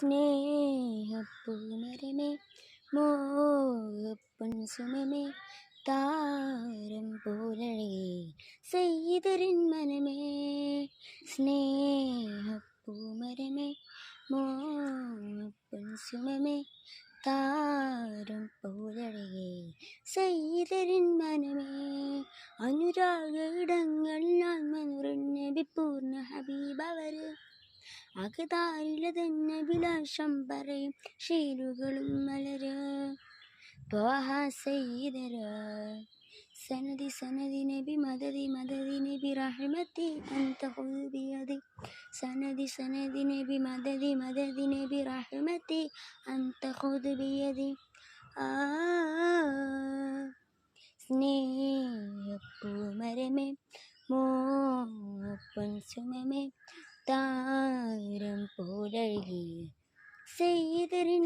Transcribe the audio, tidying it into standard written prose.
സ്നേഹപ്പൂമരമേ മോഹപ്പൊൻ സുമമേ താരം പോലഴകേ സെയ്തരിൻ മനമേ. സ്നേഹപ്പൂമരമേ മോഹപ്പൊൻ സുമമേ താരം പോലഴകേ സെയ്തരിൻ മനമേ. അനുരാഗ ഇടങ്ങൾ ഞാൻ നബി പൂർണ്ണ ഹബീബവര് അകതാരിലതന്നെ വിലാസം പറയും ഷീലുകളും മലര് ത്വാഹ സയ്യിദര സനദി സനദി നബി മദദി മദദി നബി റഹ്മത്തി അൻത ഖുദ് ബിയദി സനദി സനദി നബി മദദി മദദി നബി റഹ്മത്തി അൻത ഖുദ് ബിയദി. സ്നേഹപ്പൂമരമേ മോഹപ്പൊൻ സുമമേ താരം പോലഴകേ സെയ്തരിൻ